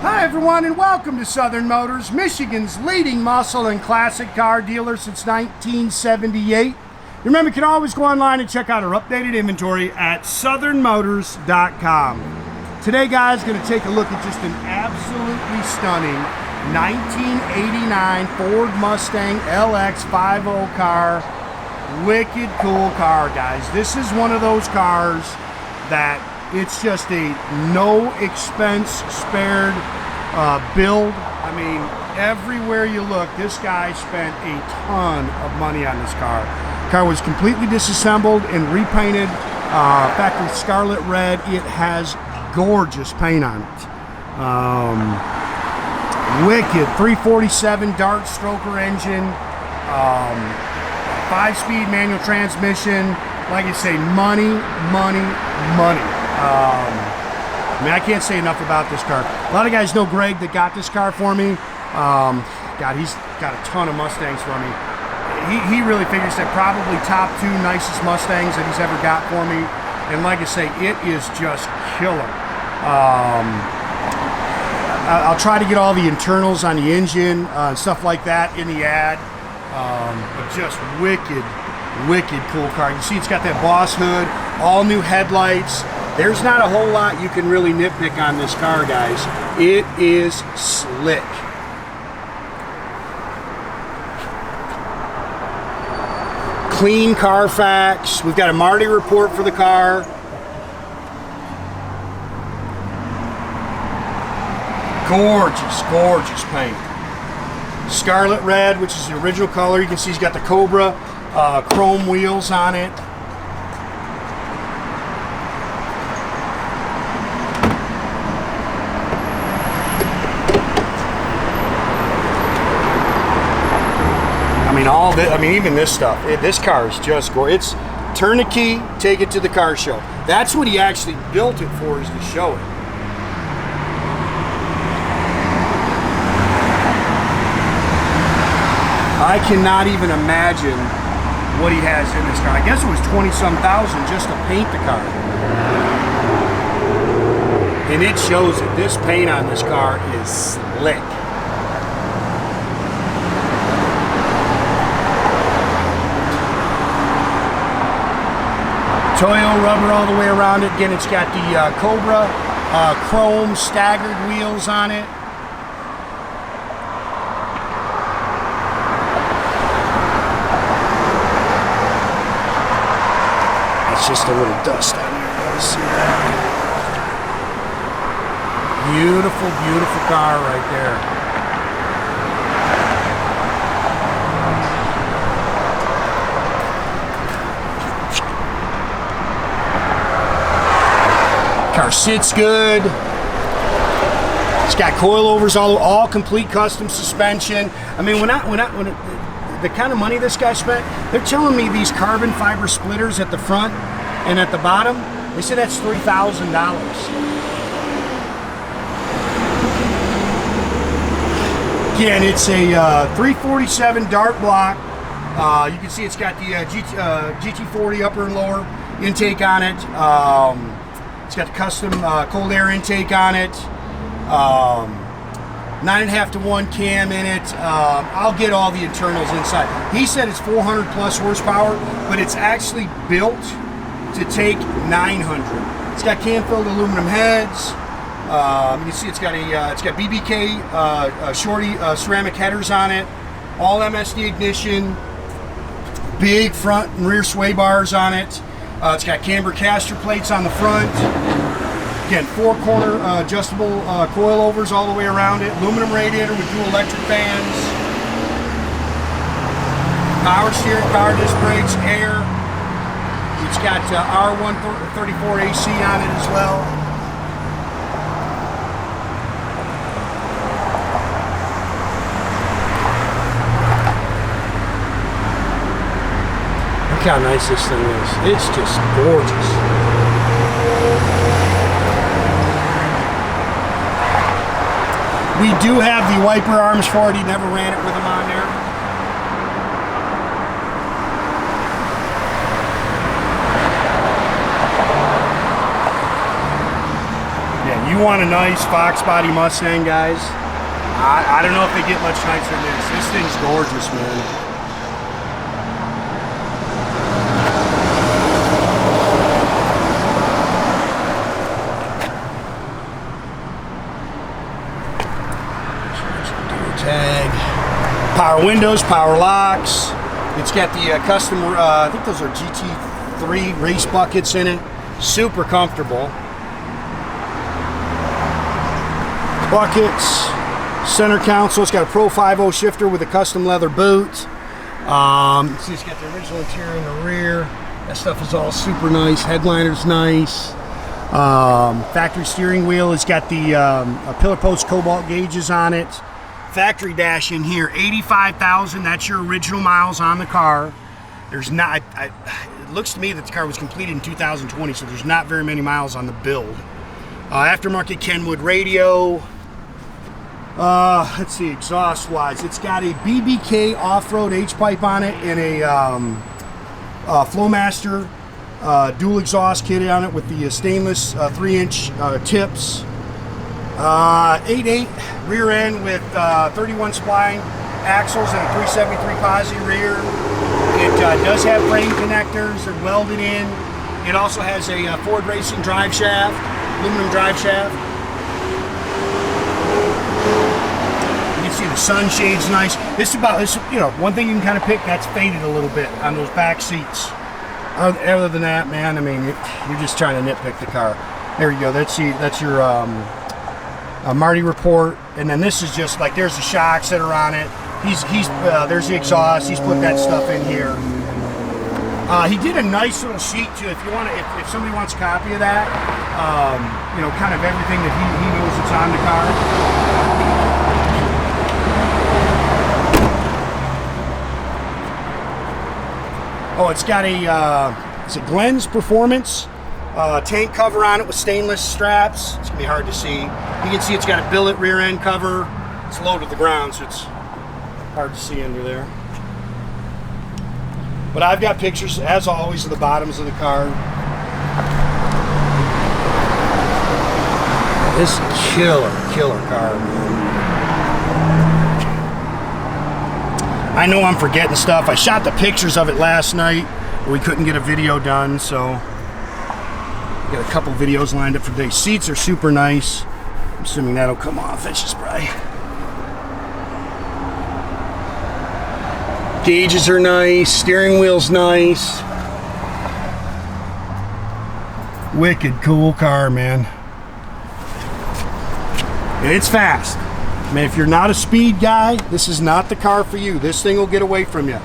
Hi everyone and welcome to Southern Motors, Michigan's leading muscle and classic car dealer since 1978. Remember, you can always go online and check out our updated inventory at southernmotors.com. Today, guys, going to take a look at just an absolutely stunning 1989 Ford Mustang LX 5.0 car. Wicked cool car, guys. This is one of those cars that it's just a no expense spared build. I mean, everywhere you look, this guy spent a ton of money on this car. The car was completely disassembled and repainted factory scarlet red. It has gorgeous paint on it. Wicked 347 Dart stroker engine, 5-speed manual transmission. Like I say, money. I mean, I can't say enough about this car. A lot of guys know Greg that got this car for me. God, he's got a ton of Mustangs for me. He really figures that probably top 2 nicest Mustangs that he's ever got for me. And like I say, it is just killer. I'll try to get all the internals on the engine, stuff like that in the ad. But just wicked cool car. You see it's got that Boss hood, all new headlights. There's not a whole lot you can really nitpick on this car, guys. It is slick. Clean Carfax. We've got a Marti Report for the car. Gorgeous paint. Scarlet red, which is the original color. You can see he's got the Cobra chrome wheels on it. I mean, even this stuff. This car is just gorgeous. It's turn the key, take it to the car show. That's what he actually built it for, is to show it. I cannot even imagine what he has in this car. I guess it was 20-some thousand just to paint the car. And it shows it. This paint on this car is slick. Toyo rubber all the way around it. Again, it's got the Cobra chrome staggered wheels on it. It's just a little dust on here. Let's see that. Beautiful car right there. Car sits good. It's got coilovers, all complete custom suspension. I mean, when the kind of money this guy spent, they're telling me these carbon fiber splitters at the front and at the bottom, they said that's $3,000. Again, it's a 347 Dart block. You can see it's got the GT40 upper and lower intake on it. It's got the custom cold air intake on it. 9.5-to-1 cam in it. I'll get all the internals inside. He said it's 400 plus horsepower, but it's actually built to take 900. It's got Canfield aluminum heads. You can see it's got BBK shorty ceramic headers on it. All MSD ignition. Big front and rear sway bars on it. It's got camber caster plates on the front. Again, 4-corner adjustable coilovers all the way around it. Aluminum radiator with dual electric fans. Power steering, power disc brakes, air. It's got R134 AC on it as well. Look how nice this thing is. It's just gorgeous. We do have the wiper arms for it. He never ran it with them on there. you want a nice Fox body Mustang, guys, I don't know if they get much nicer than this. This thing's gorgeous, man. Tag. Power windows, power locks. It's got the custom, I think those are GT3 race buckets in it. Super comfortable. Buckets, center console. It's got a Pro 5.0 shifter with a custom leather boot. See, it's got the original interior in the rear. That stuff is all super nice. Headliner's nice. Factory steering wheel. It's got the pillar post Cobalt gauges on it. Factory dash in here, 85,000. That's your original miles on the car. There's not, it looks to me that the car was completed in 2020, so there's not very many miles on the build. Aftermarket Kenwood radio. Let's see, exhaust wise, it's got a BBK off-road H-pipe on it and a Flowmaster dual exhaust kit on it with the stainless 3-inch tips. 8.8 rear end with 31 spline axles and a 373 posi rear. It does have frame connectors. They're welded in. It also has a Ford Racing drive shaft, aluminum drive shaft. You can see the sunshades nice. This is about this. You know, one thing you can kind of pick that's faded a little bit on those back seats. Other than that, man, I mean, you're just trying to nitpick the car. There you go. That's your Marti Report, and then this is just like there's the shocks that are on it. There's the exhaust. He's put that stuff in here. He did a nice little sheet too. If you want to, if somebody wants a copy of that, you know, kind of everything that he knows that's on the car. Oh, it's got it's a Glenn's Performance tank cover on it with stainless straps. It's gonna be hard to see. You can see it's got a billet rear end cover. It's low to the ground, so it's hard to see under there. But I've got pictures, as always, of the bottoms of the car. This killer car, man. I know I'm forgetting stuff. I shot the pictures of it last night. We couldn't get a video done, so got a couple videos lined up for today. Seats are super nice. I'm assuming that'll come off. That's just probably. Gauges are nice. Steering wheel's nice. Wicked cool car, man. It's fast. I mean, if you're not a speed guy, this is not the car for you. This thing will get away from you.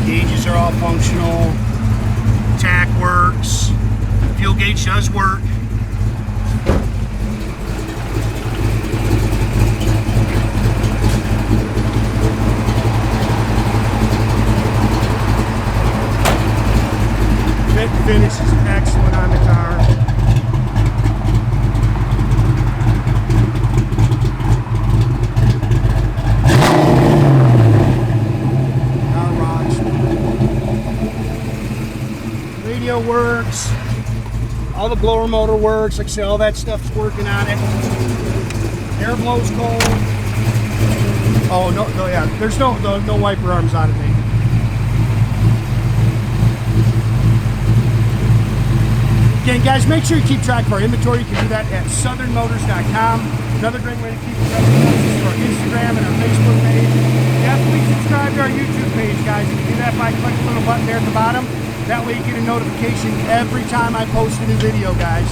Gauges are all functional. Tach works. Fuel gauge does work. Fit and finish is excellent on the car. Radio works. All the blower motor works. Like I say, all that stuff's working on it. Air blows cold. Oh no, yeah. There's no wiper arms on it, mate. Again, guys, make sure you keep track of our inventory. You can do that at southernmotors.com. Another great way to keep track of us is our Instagram and our Facebook page. Definitely subscribe to our YouTube page, guys. You can do that by clicking the little button there at the bottom. That way you get a notification every time I post a new video, guys.